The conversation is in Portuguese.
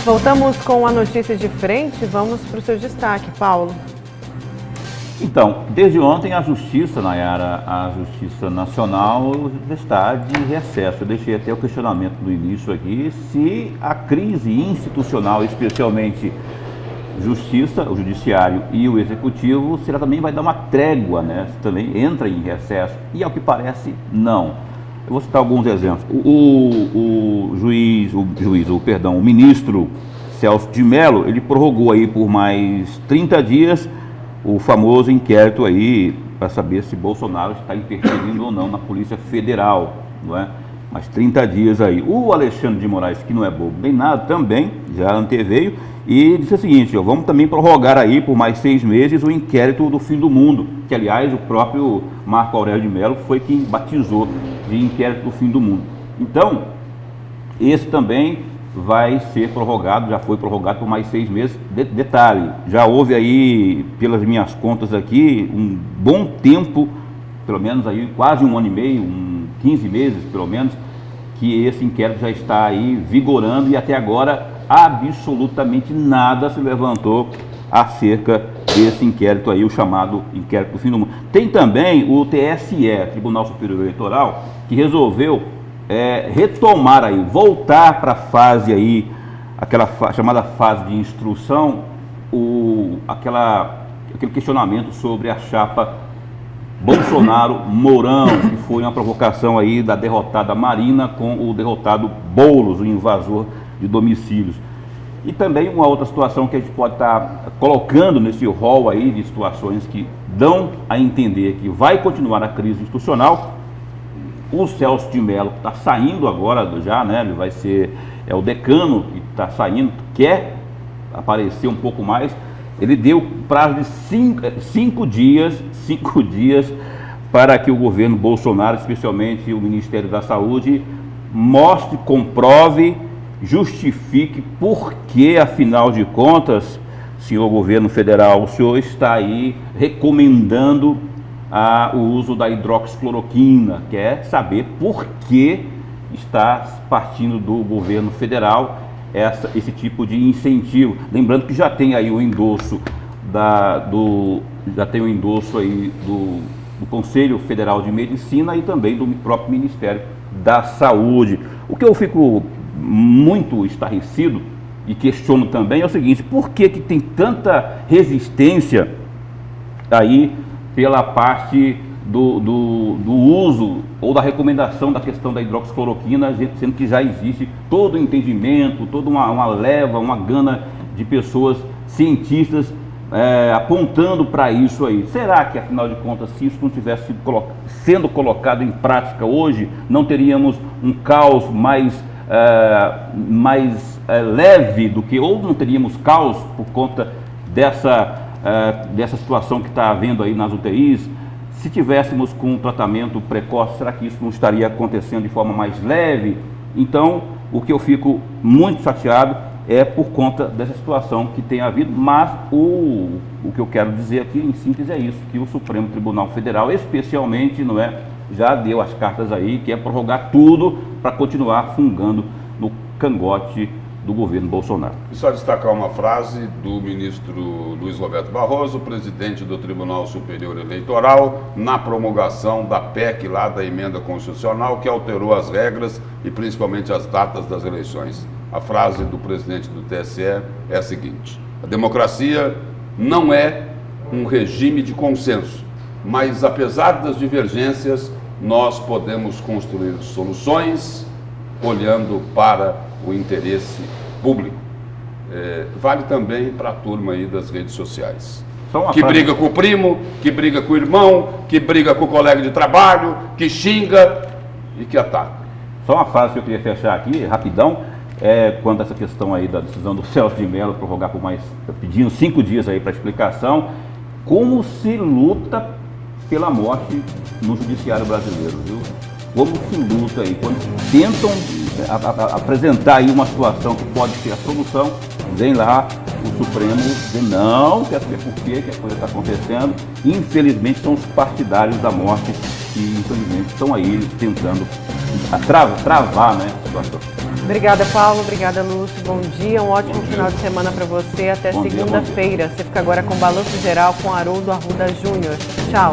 Voltamos com a notícia de frente, vamos para o seu destaque, Paulo. Então, desde ontem a Justiça, Nayara, a Justiça Nacional está de recesso. Eu deixei até o questionamento no início aqui, se a crise institucional, especialmente Justiça, o Judiciário e o Executivo, se ela também vai dar uma trégua, né? Se também entra em recesso. E ao que parece, não. Eu vou citar alguns exemplos. O ministro Celso de Mello, ele prorrogou aí por mais 30 dias o famoso inquérito aí para saber se Bolsonaro está interferindo ou não na Polícia Federal, não é? Mais 30 dias aí. O Alexandre de Moraes, que não é bobo nem nada, também já anteveio e disse o seguinte: ó, vamos também prorrogar aí por mais 6 meses o inquérito do fim do mundo, que aliás o próprio Marco Aurélio de Mello foi quem batizou de inquérito do fim do mundo. Então, esse também vai ser prorrogado, já foi prorrogado por mais 6 meses. Detalhe, já houve aí, pelas minhas contas aqui, um bom tempo, pelo menos aí quase 1 ano e meio, 15 meses pelo menos, que esse inquérito já está aí vigorando e até agora absolutamente nada se levantou acerca desse inquérito aí, o chamado inquérito do fim do mundo. Tem também o TSE, Tribunal Superior Eleitoral, que resolveu retomar aí, voltar para a fase aí, aquela chamada fase de instrução, aquele questionamento sobre a chapa Bolsonaro-Mourão, que foi uma provocação aí da derrotada Marina com o derrotado Boulos, o invasor de domicílios. E também uma outra situação que a gente pode estar colocando nesse rol aí de situações que dão a entender que vai continuar a crise institucional. O Celso de Mello está saindo agora já, né? Ele vai ser o decano que está saindo, quer aparecer um pouco mais. Ele deu prazo de 5 dias para que o governo Bolsonaro, especialmente o Ministério da Saúde, mostre, comprove, justifique por que, afinal de contas, senhor governo federal, o senhor está aí recomendando o uso da hidroxicloroquina, quer saber por que está partindo do governo federal esse tipo de incentivo. Lembrando que já tem aí o endosso aí do Conselho Federal de Medicina e também do próprio Ministério da Saúde. O que eu fico muito estarrecido e questiono também é o seguinte: por que tem tanta resistência aí pela parte do uso ou da recomendação da questão da hidroxicloroquina, sendo que já existe todo o entendimento, toda uma leva, uma gana de pessoas, cientistas, apontando para isso aí. Será que, afinal de contas, se isso não tivesse sendo colocado em prática hoje, não teríamos um caos mais leve do que, ou não teríamos caos por conta dessa situação que está havendo aí nas UTIs? Se tivéssemos com um tratamento precoce, será que isso não estaria acontecendo de forma mais leve? Então, o que eu fico muito chateado é por conta dessa situação que tem havido, mas o que eu quero dizer aqui, em síntese, é isso, que o Supremo Tribunal Federal, especialmente, já deu as cartas aí, que é prorrogar tudo para continuar fungando no cangote do governo Bolsonaro. E só destacar uma frase do ministro Luiz Roberto Barroso, presidente do Tribunal Superior Eleitoral, na promulgação da PEC lá da emenda constitucional que alterou as regras e principalmente as datas das eleições. A frase do presidente do TSE é a seguinte: a democracia não é um regime de consenso, mas apesar das divergências, nós podemos construir soluções olhando para o interesse público. Vale também para a turma aí das redes sociais, que briga com o primo, que briga com o irmão, que briga com o colega de trabalho, que xinga e que ataca. Só uma frase que eu queria fechar aqui, rapidão, quanto a essa questão aí da decisão do Celso de Mello prorrogar por mais, pedindo 5 dias aí para explicação. Como se luta pela morte no judiciário brasileiro, viu? Como se luta aí, quando tentam apresentar aí uma situação que pode ser a solução, vem lá o Supremo dizer não, quer saber por quê que a coisa está acontecendo. Infelizmente são os partidários da morte que infelizmente estão aí tentando travar, né, a situação. Obrigada, Paulo. Obrigada, Lúcio. Bom dia. Um ótimo final de semana para você. Até Bom dia, segunda-feira. Você fica agora com o Balanço Geral com Haroldo Arruda Júnior. Tchau.